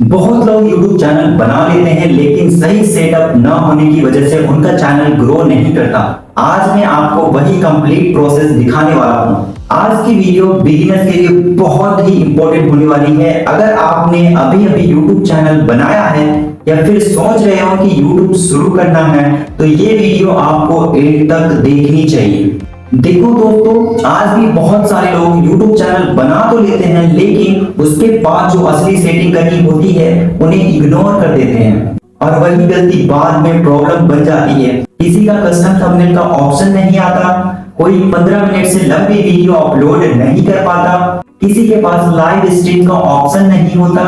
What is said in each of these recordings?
बहुत लोग YouTube channel बना लेते हैं लेकिन सही सेटअप ना होने की वजह से उनका चैनल ग्रो नहीं करता। आज मैं आपको वही कंप्लीट प्रोसेस दिखाने वाला हूँ। आज की वीडियो बिगिनर्स के लिए बहुत ही इंपॉर्टेंट होने वाली है। अगर आपने अभी अभी YouTube चैनल बनाया है या फिर सोच रहे हो कि YouTube शुरू करना है तो ये वीडियो आपको एंड तक देखनी चाहिए। देखो दोस्तों, आज भी बहुत सारे लोग YouTube चैनल बना तो लेते हैं लेकिन उसके बाद जो असली सेटिंग करनी होती है उन्हें इग्नोर कर देते हैं और वही गलती बाद में प्रॉब्लम बन जाती है। किसी का कस्टम थंबनेल का ऑप्शन नहीं आता, कोई 15 मिनट से लंबी वीडियो अपलोड नहीं कर पाता, किसी के पास लाइव स्ट्रीम का ऑप्शन नहीं होता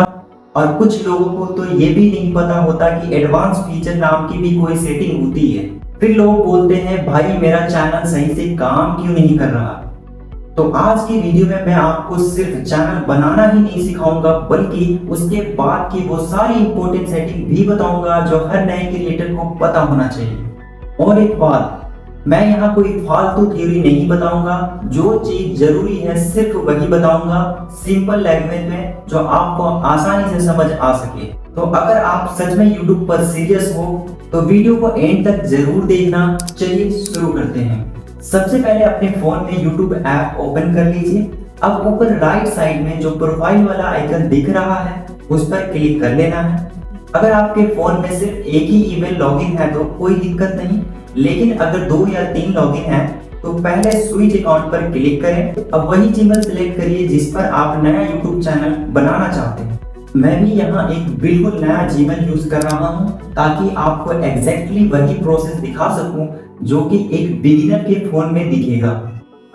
और कुछ लोगों को तो ये भी नहीं पता होता कि एडवांस फीचर नाम की भी कोई सेटिंग होती है। फिर लोग बोलते हैं भाई मेरा चैनल सही से काम क्यों नहीं कर रहा। तो आज की वीडियो में मैं आपको सिर्फ चैनल बनाना ही नहीं सिखाऊंगा बल्कि उसके बाद की वो सारी इंपॉर्टेंट सेटिंग भी बताऊंगा जो हर नए क्रिएटर को पता होना चाहिए। और एक बात, मैं यहाँ कोई फालतू थ्योरी नहीं बताऊंगा, जो चीज जरूरी है सिर्फ वही बताऊंगा सिंपल लैंग्वेज में जो आपको आसानी से समझ आ सके। तो अगर आप सच में YouTube पर सीरियस हो तो वीडियो को एंड तक जरूर देखना। चलिए शुरू करते हैं। सबसे पहले अपने फोन में YouTube ऐप ओपन कर लीजिए। अब ऊपर राइट साइड में जो प्रोफाइल वाला आइकन दिख रहा है उस पर क्लिक कर लेना है। अगर आपके फोन में सिर्फ एक ही ईमेल लॉगिन है तो कोई दिक्कत नहीं, लेकिन अगर 2 या 3 लॉगिन है तो पहले स्विच अकाउंट पर क्लिक करें। अब वही जीमेल सिलेक्ट करिए जिस पर आप नया YouTube चैनल बनाना चाहते हैं। मैं भी यहाँ एक बिल्कुल नया जीमेल यूज कर रहा हूँ ताकि आपको एग्जैक्टली वही प्रोसेस दिखा सकूं जो कि एक बिगिनर के फोन में दिखेगा।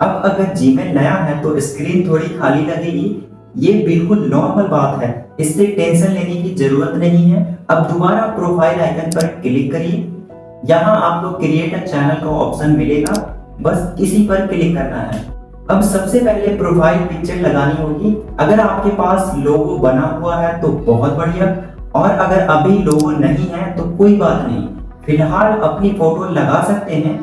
अब अगर जीमेल नया है तो स्क्रीन थोड़ी खाली लगेगी, ये बिल्कुल नॉर्मल बात है, इससे टेंशन लेने की जरूरत नहीं है। अब दोबारा प्रोफाइल आइकन पर क्लिक करिए। यहाँ आपको क्रिएट अ चैनल का ऑप्शन मिलेगा, बस इसी पर क्लिक करना है। अब सबसे पहले प्रोफाइल पिक्चर लगानी होगी। अगर आपके पास लोगो बना हुआ है तो बहुत बढ़िया, और अगर अभी लोगो नहीं है तो कोई बात नहीं, फिलहाल अपनी फोटो लगा सकते हैं।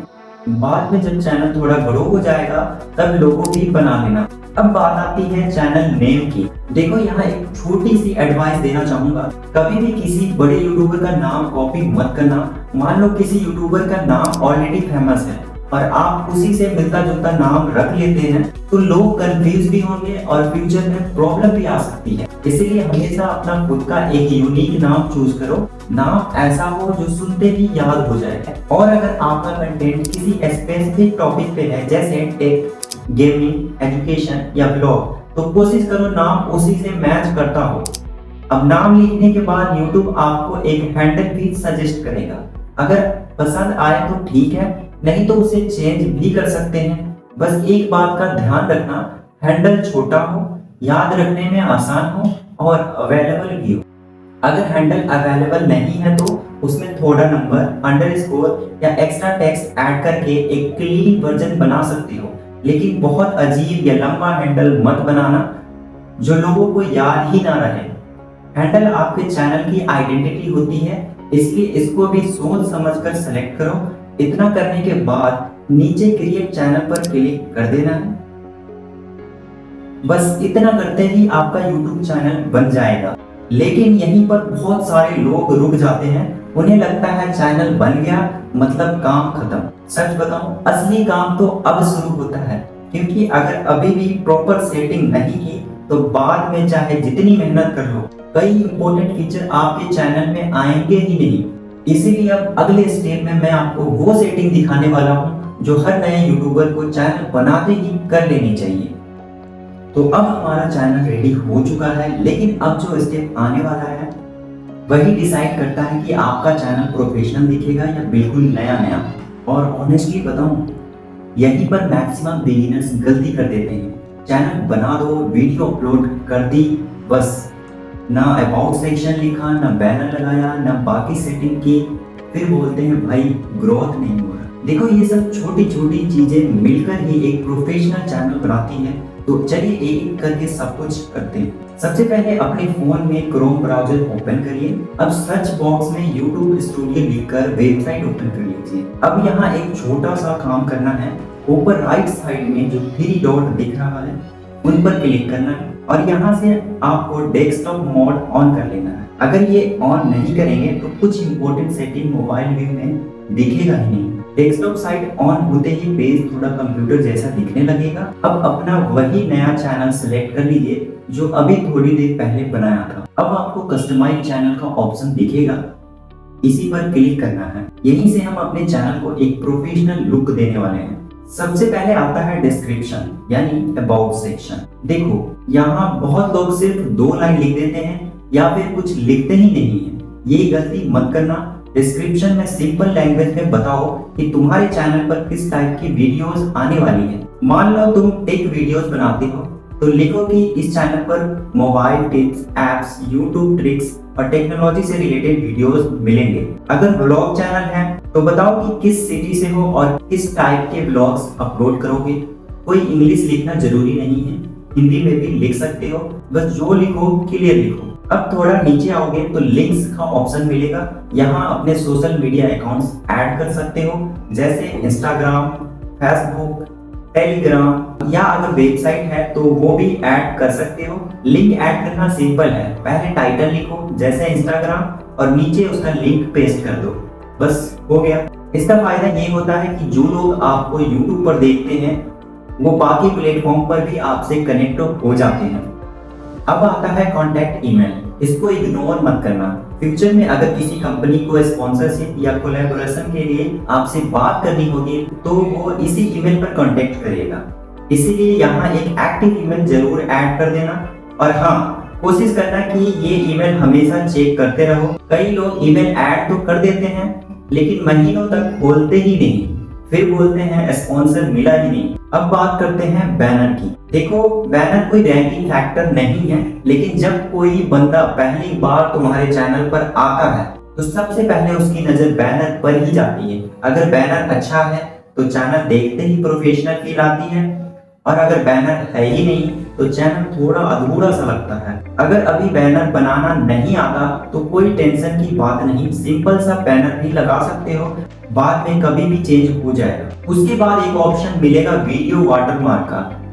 बाद में जब चैनल थोड़ा ग्रो हो जाएगा तब लोगो भी बना लेना। अब बात आती है चैनल नेम की। देखो यहाँ एक छोटी सी एडवाइस देना चाहूंगा, कभी भी किसी बड़े यूट्यूबर का नाम कॉपी मत करना। मान लो किसी यूट्यूबर का नाम ऑलरेडी फेमस है और आप उसी से मिलता जुलता नाम रख लेते हैं तो लोग कंफ्यूज भी होंगे और फ्यूचर में प्रॉब्लम भी आ सकती है। इसलिए हमेशा अपना खुद का एक यूनिक नाम चूज करो, नाम ऐसा हो जो सुनते ही याद हो जाए। और अगर आपका कंटेंट किसी स्पेसिफिक टॉपिक पे है जैसे टेक, गेमिंग, एजुकेशन या ब्लॉग, तो कोशिश करो नाम उसी से मैच करता हो। अब नाम लिखने के बाद YouTube आपको एक हैंडल भी सजेस्ट करेगा। अगर पसंद आए तो ठीक है, नहीं तो उसे चेंज भी कर सकते हैं। बस एक बात का ध्यान रखना, हैंडल छोटा हो, याद रखने में आसान हो और अवेलेबल भी हो। अगर हैंडल अवेलेबल नहीं है तो उसमें थोड़ा नंबर, अंडरस्कोर या एक्स्ट्रा टेक्स्ट ऐड करके एक क्लीन वर्जन बना सकते हो, लेकिन बहुत अजीब या लंबा हैंडल मत बनाना जो लोगों को याद ही ना रहे। हैंडल आपके चैनल की आइडेंटिटी होती है, इसलिए इसको भी सोच समझकर सेलेक्ट करो। इतना करने के बाद नीचे क्रिएट चैनल पर क्लिक कर देना है। बस इतना करते ही आपका YouTube चैनल बन जाएगा। लेकिन यहीं पर बहुत सारे लोग रुक जाते हैं, उन्हें लगता है चैनल बन गया मतलब काम खत्म। सच बताऊं, असली काम तो अब शुरू होता है, क्योंकि अगर अभी भी प्रॉपर सेटिंग नहीं की तो बाद में चाहे जितनी मेहनत कर लो, कई इंपॉर्टेंट फीचर आपके चैनल में आएंगे ही नहीं। इसीलिए अब अगले स्टेप में मैं आपको वो सेटिंग दिखाने वाला हूँ जो हर नए यूट्यूबर को चैनल बनाते ही कर लेनी चाहिए। तो अब हमारा चैनल रेडी हो चुका है, लेकिन अब जो स्टेप आने वाला है वही डिसाइड करता है कि आपका चैनल प्रोफेशनल दिखेगा या बिल्कुल नया नया। और ऑनेस्टली बताऊं, यहीं पर मैक्सिमम बिगिनर्स गलती कर देते हैं। चैनल बना दो, वीडियो अपलोड कर दी, बस ना अबाउट सेक्शन लिखा, ना बैनर लगाया, ना बाकी सेटिंग की, फिर बोलते हैं भाई ग्रोथ नहीं हो रहा। देखो ये सब छोटी छोटी चीजें मिलकर ही एक प्रोफेशनल चैनल बनाती है। तो चलिए एक एक करके सब कुछ करते हैं। सबसे पहले अपने फोन में क्रोम ब्राउजर ओपन करिए। अब सर्च बॉक्स में YouTube स्टूडियो लिखकर वेबसाइट ओपन कर लीजिए। अब यहाँ एक छोटा सा काम करना है, ऊपर राइट साइड में जो 3 डॉट दिख रहा है उन पर क्लिक करना है और यहाँ से आपको डेस्कटॉप मोड ऑन कर लेना है। अगर ये ऑन नहीं करेंगे तो कुछ इंपॉर्टेंट सेटिंग मोबाइल व्यू में दिखेगा ही नहीं। डेस्कटॉप साइट ऑन होते ही पेज थोड़ा कंप्यूटर जैसा दिखने लगेगा। अब अपना वही नया चैनल सिलेक्ट कर लीजिए जो अभी थोड़ी देर पहले बनाया था। अब आपको कस्टमाइज चैनल का ऑप्शन दिखेगा, इसी पर क्लिक करना है। यहीं से हम अपने चैनल को एक प्रोफेशनल लुक देने वाले हैं। सबसे पहले आता है डिस्क्रिप्शन यानी अबाउट सेक्शन। देखो यहाँ बहुत लोग सिर्फ 2 लाइन लिख देते हैं या फिर कुछ लिखते ही नहीं है। ये गलती मत करना। डिस्क्रिप्शन में सिंपल लैंग्वेज में बताओ कि तुम्हारे चैनल पर किस टाइप की वीडियोस आने वाली है। मान लो तुम टेक वीडियोस बनाते हो तो लिखो कि इस चैनल पर mobile tips, apps, YouTube tricks और टेक्नोलॉजी से रिलेटेड वीडियोस मिलेंगे। अगर व्लॉग चैनल है तो बताओ कि किस सिटी से हो और किस टाइप के व्लॉग्स अपलोड करोगे। कोई इंग्लिश लिखना जरूरी नहीं है, हिंदी में भी लिख सकते हो, बस जो लिखो क्लियर लिखो। अब थोड़ा नीचे आओगे तो लिंक्स का ऑप्शन मिलेगा। यहाँ अपने सोशल मीडिया अकाउंट्स ऐड कर सकते हो, जैसे इंस्टाग्राम, फेसबुक, टेलीग्राम या अगर वेबसाइट है तो वो भी ऐड कर सकते हो। लिंक ऐड करना सिंपल है, पहले टाइटल लिखो जैसे इंस्टाग्राम और नीचे उसका लिंक पेस्ट कर दो, बस हो गया। इसका फायदा ये होता है कि जो लोग आपको यूट्यूब पर देखते हैं वो बाकी प्लेटफॉर्म पर भी आपसे कनेक्ट हो जाते हैं। अब आता है कॉन्टैक्ट ईमेल, इसको इग्नोर मत करना। फ्यूचर में अगर किसी कंपनी को स्पॉन्सरशिप या कोलैबोरेशन के लिए आपसे बात करनी होगी तो वो इसी ईमेल पर कांटेक्ट करेगा। इसीलिए यहाँ एक एक्टिव ईमेल जरूर ऐड कर देना और हाँ, कोशिश करना कि ये ईमेल हमेशा चेक करते रहो। कई लोग ईमेल ऐड तो कर देते हैं लेकिन महीनों तक खोलते ही नहीं, फिर बोलते हैं स्पॉन्सर मिला ही नहीं। अब बात करते हैं बैनर की। देखो बैनर कोई रैंकिंग फैक्टर नहीं है, लेकिन जब कोई बंदा पहली बार तुम्हारे चैनल पर आता है तो सबसे पहले उसकी नजर बैनर पर ही जाती है। अगर बैनर अच्छा है तो चैनल देखते ही प्रोफेशनल फील आती है और अगर बैनर है ही नहीं तो चैनल थोड़ा अधूरा सा लगता है। अगर अभी बैनर बनाना नहीं आता तो कोई टेंशन की बात नहीं, सिंपल सा बैनर भी लगा सकते हो, बाद में कभी भी चेंज हो जाएगा। उसके बाद एक ऑप्शन मिलेगा वीडियो वाटरमार्क का।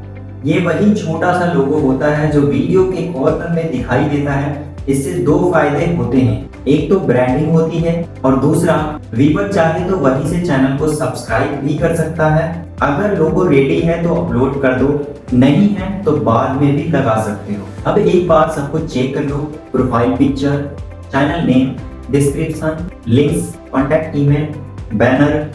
ये वही छोटा सा लोगो होता है जो वीडियो के कॉर्नर में दिखाई देता है। इससे 2 फायदे होते हैं, एक तो ब्रांडिंग होती है और दूसरा व्यूअर चाहे तो वहीं से चैनल को सब्सक्राइब भी कर सकता है। अगर लोगो रेडी है तो अपलोड कर दो, नहीं है तो बाद में भी लगा सकते हो। अब एक बार सब कुछ चेक कर लो, profile picture, channel name, description, links, contact email, banner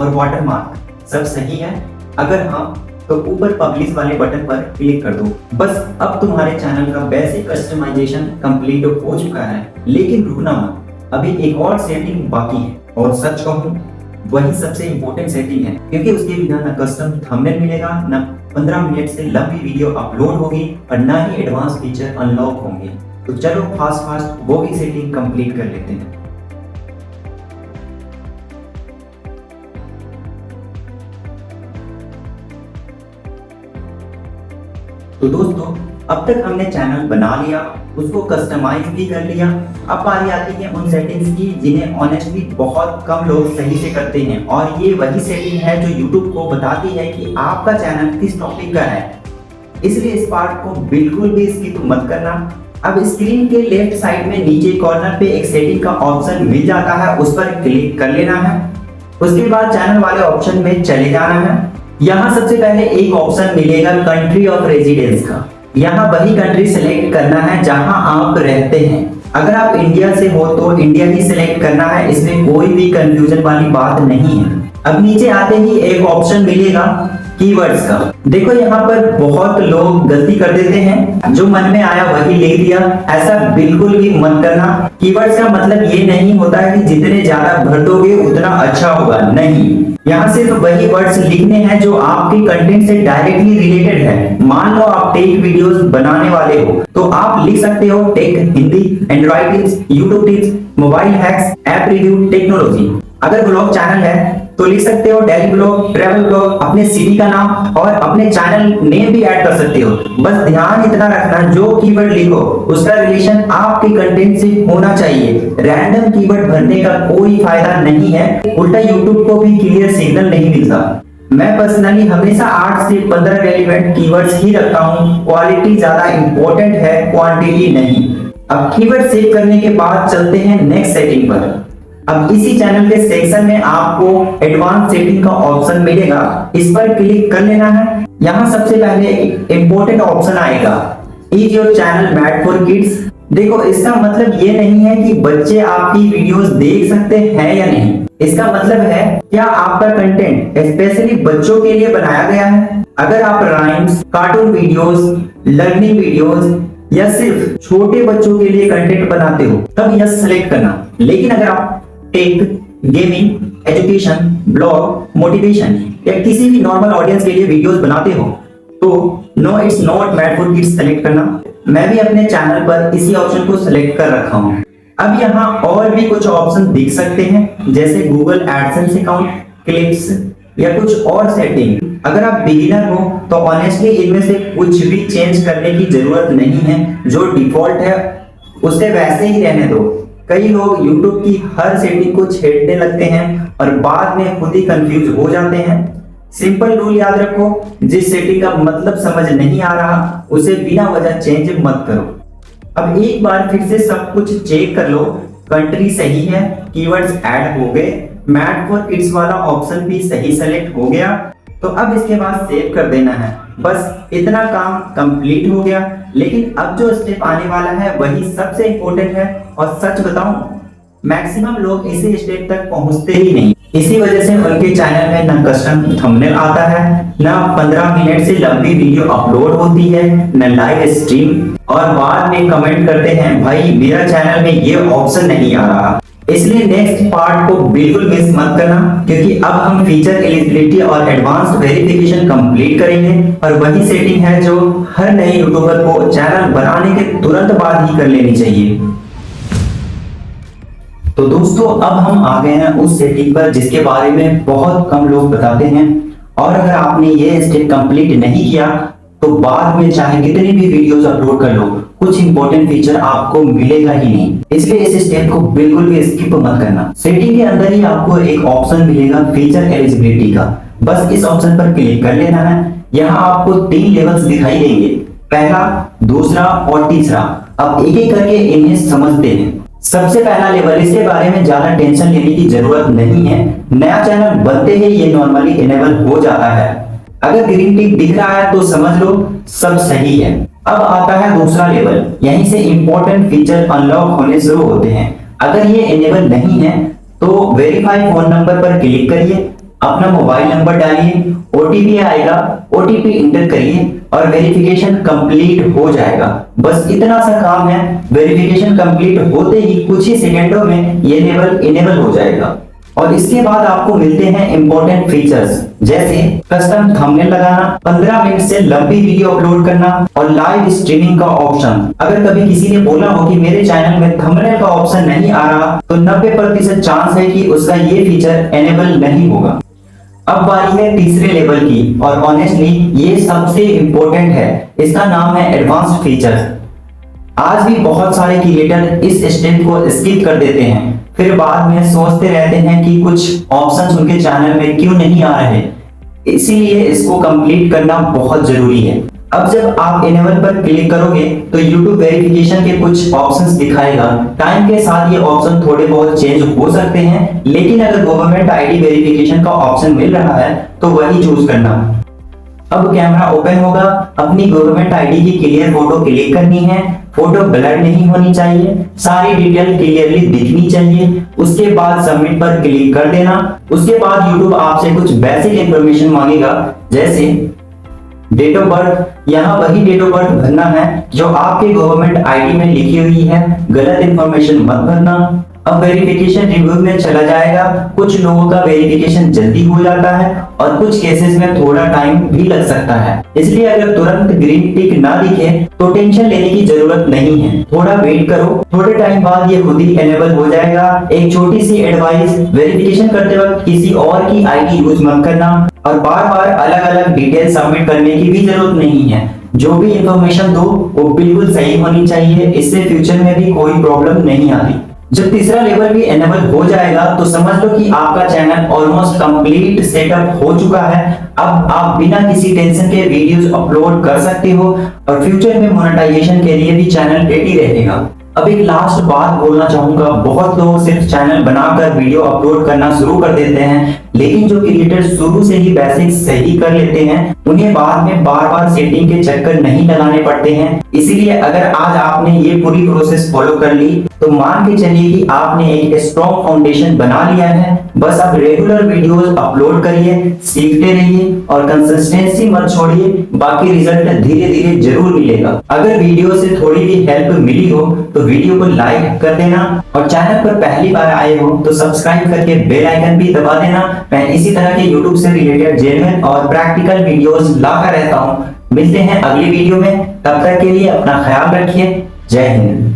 और वाटरमार्क सब सही है। अगर हाँ तो ऊपर पब्लिश वाले बटन पर क्लिक कर दो। बस अब तुम्हारे चैनल का बेसिक कस्टमाइजेशन कंप्लीट हो चुका है। लेकिन रुकना मत, अभी एक और सेटिंग बाकी है और सच कहूं वही सबसे इम्पोर्टेंट सेटिंग है, क्योंकि उसके बिना ना कस्टम थंबनेल मिलेगा, ना 15 मिनट से लंबी वीडियो अपलोड होगी और ना ही एडवांस फीचर अनलॉक होंगे। तो चलो फास्ट वो भी सेटिंग कंप्लीट कर लेते हैं। तो दोस्तों अब तक हमने चैनल बना लिया, उसको कस्टमाइज भी कर लिया। अब बारी आती है उन सेटिंग्स की जिन्हें ऑनेस्टली बहुत कम लोग सही से करते हैं, और ये वही सेटिंग है जो YouTube को बताती है कि आपका चैनल किस टॉपिक का है। इसलिए इस पार्ट को बिल्कुल भी स्किप मत करना। अब स्क्रीन के लेफ्ट साइड में नीचे कॉर्नर पे एक सेटिंग का ऑप्शन मिल जाता है, उस पर क्लिक कर लेना है। उसके बाद चैनल वाले ऑप्शन में चले जाना है। यहाँ सबसे पहले एक ऑप्शन मिलेगा कंट्री ऑफ रेजिडेंस का। यहाँ वही कंट्री सिलेक्ट करना है जहाँ आप रहते हैं। अगर आप इंडिया से हो तो इंडिया ही सिलेक्ट करना है, इसमें कोई भी कंफ्यूजन वाली बात नहीं है। अब नीचे आते ही एक ऑप्शन मिलेगा कीवर्ड्स का। देखो यहाँ पर बहुत लोग गलती कर देते हैं, जो मन में आया वही लिख दिया। ऐसा बिल्कुल भी मत करना। कीवर्ड्स का मतलब ये नहीं होता है कि जितने ज्यादा भर दोगे उतना अच्छा होगा, नहीं। यहाँ सिर्फ वही वर्ड्स लिखने हैं जो आपके कंटेंट से डायरेक्टली रिलेटेड है। मान लो आप टेक वीडियोस बनाने वाले हो तो आप लिख सकते हो tech Hindi, android tips, YouTube tips, mobile hacks, app review, technology. अगर ब्लॉग चैनल है तो लिख सकते हो डेली ब्लॉग, ट्रैवल ब्लॉग, अपने सिटी का नाम और अपने चैनल नेम भी ऐड कर सकते हो। बस ध्यान इतना रखना, जो कीवर्ड लिखो उसका रिलेशन आपके कंटेंट से होना चाहिए। रैंडम कीवर्ड भरने का कोई फायदा नहीं है, उल्टा यूट्यूब को भी क्लियर सिग्नल नहीं मिलता। मैं पर्सनली हमेशा 8 से 15 रेलेवेंट कीवर्ड्स ही रखता हूँ। क्वालिटी ज्यादा इंपॉर्टेंट है, क्वांटिटी नहीं। अब कीवर्ड सेव करने के बाद चलते हैं नेक्स्ट सेटिंग पर। अब इसी चैनल के सेक्शन में आपको एडवांस सेटिंग का ऑप्शन मिलेगा, इस पर क्लिक कर लेना है। यहाँ सबसे पहले इंपॉर्टेंट ऑप्शन आएगा, is your channel made for kids. देखो इसका मतलब ये नहीं है कि बच्चे आपकी वीडियोस देख सकते हैं या नहीं, इसका मतलब है क्या आपका कंटेंट स्पेशली बच्चों के लिए बनाया गया है। अगर आप rhymes, cartoon videos, learning videos या सिर्फ छोटे बच्चों के लिए कंटेंट बनाते हो तब यस सेलेक्ट करना। लेकिन अगर आप tech, gaming, education, blog, motivation या किसी भी नॉर्मल ऑडियंस के लिए वीडियोस बनाते हो तो no it's not made for kids select करना। मैं भी अपने चैनल पर इसी ऑप्शन को सिलेक्ट कर रखा हूं। अब यहाँ और भी कुछ ऑप्शन दिख सकते हैं जैसे गूगल एडसेंस अकाउंट, क्लिप्स या कुछ और सेटिंग। अगर आप बिगिनर हो तो ऑनेस्टली इनमें से कुछ भी चेंज करने की जरूरत नहीं है, जो डिफॉल्ट है उसे वैसे ही रहने दो। कई लोग YouTube की हर सेटिंग को छेड़ने लगते हैं और बाद में खुद ही कंफ्यूज हो जाते हैं। सिंपल रूल याद रखो, जिस सेटिंग का मतलब समझ नहीं आ रहा उसे बिना वजह चेंज मत करो। अब एक बार फिर से सब कुछ चेक कर लो, कंट्री सही है, कीवर्ड्स ऐड हो गए, मेड फॉर किड्स वाला ऑप्शन भी सही सेलेक्ट हो गया, तो अब इसके बाद सेव कर देना है। बस इतना काम कंप्लीट हो गया। लेकिन अब जो स्टेप आने वाला है वही सबसे इंपॉर्टेंट है और सच बताऊं मैक्सिमम लोग इसी स्टेप तक पहुंचते ही नहीं। इसी वजह से उनके चैनल में न कस्टम थंबनेल आता है, न 15 मिनट से लंबी वीडियो अपलोड होती है, न लाइव स्ट्रीम, और बाद में कमेंट करते हैं भाई मेरा चैनल में ये ऑप्शन नहीं आ रहा। इसलिए नेक्स्ट पार्ट को बिल्कुल मिस मत करना, क्योंकि अब हम फीचर एलिजिबिलिटी और एडवांस वेरिफिकेशन कंप्लीट करेंगे और वही सेटिंग है जो हर नए यूट्यूबर को चैनल बनाने के तुरंत बाद ही कर लेनी चाहिए। तो दोस्तों अब हम आ गए हैं उस सेटिंग पर जिसके बारे में बहुत कम लोग बताते हैं, और अगर आपने ये स्टेप कंप्लीट नहीं किया तो बाद में चाहे कितनी भी वीडियोस अपलोड कर लो, कुछ इंपॉर्टेंट फीचर आपको मिलेगा ही नहीं। इसलिए इस स्टेप को बिल्कुल भी स्किप मत करना। सेटिंग के अंदर ही आपको एक ऑप्शन मिलेगा फीचर एलिजिबिलिटी का, बस इस ऑप्शन पर क्लिक कर लेना है। यहाँ आपको 3 लेवल्स दिखाई देंगे, पहला, दूसरा और तीसरा। अब एक एक करके इन्हें समझते हैं। सबसे पहला लेवल, इसके बारे में ज्यादा टेंशन लेने की जरूरत नहीं है, नया चैनल बनते ही ये नॉर्मली इनेबल हो जाता है। अगर ग्रीन टिक दिख रहा है तो समझ लो सब सही है। अब आता है दूसरा लेवल, यहीं से इंपॉर्टेंट फीचर अनलॉक होने शुरू होते हैं। अगर ये इनेबल नहीं है तो वेरीफाई फोन नंबर पर क्लिक करिए, अपना मोबाइल नंबर डालिए, ओटीपी आएगा, ओटीपी इंटर करिए और वेरिफिकेशन कंप्लीट हो जाएगा। बस इतना सा काम है। वेरिफिकेशन कंप्लीट होते ही कुछ ही सेकंडों में ये लेवल इनेबल हो जाएगा और इसके बाद आपको मिलते हैं इंपॉर्टेंट फीचर्स जैसे कस्टम थंबनेल लगाना, 15 मिनट से लंबी वीडियो अपलोड करना और लाइव स्ट्रीमिंग का ऑप्शन। अगर कभी किसी ने बोला हो कि मेरे चैनल में थंबनेल का ऑप्शन नहीं आ रहा तो 90% चांस है कि उसका ये फीचर एनेबल नहीं होगा। अब बारी है तीसरे लेवल की और ऑनेस्टली ये सबसे इंपॉर्टेंट है, इसका नाम है एडवांस्ड फीचर। आज भी बहुत सारे क्रिएटर इस स्टेप को स्किप कर देते हैं, फिर बाद में सोचते रहते हैं कि कुछ ऑप्शंस उनके चैनल में क्यों नहीं आ रहे। इसीलिए इसको कंप्लीट करना बहुत जरूरी है। अब जब आप इनेबल पर क्लिक करोगे तो YouTube वेरिफिकेशन के कुछ ऑप्शंस दिखाएगा। टाइम के साथ ये ऑप्शन थोड़े बहुत चेंज हो सकते हैं, लेकिन अगर गवर्नमेंट आईडी वेरिफिकेशन का ऑप्शन मिल रहा है तो वही चूज करना। अब कैमरा ओपन होगा, अपनी गवर्नमेंट आईडी की क्लियर फोटो क्लिक करनी है, फोटो ब्लर नहीं होनी चाहिए, सारी डिटेल क्लियरली दिखनी चाहिए। उसके बाद सबमिट पर क्लिक कर देना। उसके बाद YouTube आपसे कुछ बेसिक इंफॉर्मेशन मांगेगा जैसे डेट ऑफ बर्थ। यहाँ वही डेट ऑफ बर्थ भरना है जो आपके गवर्नमेंट आईडी में लिखी हुई है, गलत इंफॉर्मेशन मत भरना। अब वेरिफिकेशन रिव्यू में चला जाएगा। कुछ लोगों का वेरिफिकेशन जल्दी हो जाता है और कुछ केसेस में थोड़ा टाइम भी लग सकता है, इसलिए अगर तुरंत ग्रीन टिक ना दिखे तो टेंशन लेने की जरूरत नहीं है, थोड़ा वेट करो, थोड़े टाइम बाद ये खुद ही एनेबल हो जाएगा। एक छोटी सी एडवाइस, वेरिफिकेशन करते वक्त किसी और की आईडी यूज मत करना और बार बार अलग अलग डिटेल सबमिट करने की भी जरूरत नहीं है। जो भी इंफॉर्मेशन दो वो बिल्कुल सही होनी चाहिए, इससे फ्यूचर में भी कोई प्रॉब्लम नहीं आती। जब तीसरा लेवल भी एनेबल हो जाएगा तो समझ लो कि आपका चैनल ऑलमोस्ट कंप्लीट सेटअप हो चुका है। अब आप बिना किसी टेंशन के वीडियोस अपलोड कर सकते हो और फ्यूचर में मोनेटाइजेशन के लिए भी चैनल रेडी रहेगा। अब एक लास्ट बात बोलना चाहूंगा, बहुत लोग सिर्फ चैनल बनाकर वीडियो अपलोड करना शुरू कर देते हैं, लेकिन जो क्रिएटर शुरू से ही बेसिक सही कर लेते हैं उन्हें बाद में बार बार सेटिंग के चक्कर नहीं लगाने पड़ते हैं। इसीलिए अगर आज आपने ये पूरी प्रोसेस फॉलो कर ली तो मान के चलिए कि आपने एक स्ट्रॉन्ग फाउंडेशन बना लिया है। बस आप रेगुलर वीडियोस अपलोड करिए, सीखते रहिए और कंसिस्टेंसी मत छोड़िए, बाकी रिजल्ट धीरे धीरे जरूर मिलेगा। अगर वीडियो से थोड़ी भी हेल्प मिली हो तो वीडियो को लाइक कर देना और चैनल पर पहली बार आए हो तो सब्सक्राइब करके बेल आइकन भी दबा देना। मैं इसी तरह के YouTube से रिलेटेड जेन्युइन और प्रैक्टिकल वीडियोस लाता रहता हूँ। मिलते हैं अगली वीडियो में, तब तक के लिए अपना ख्याल रखिए। जय हिंद।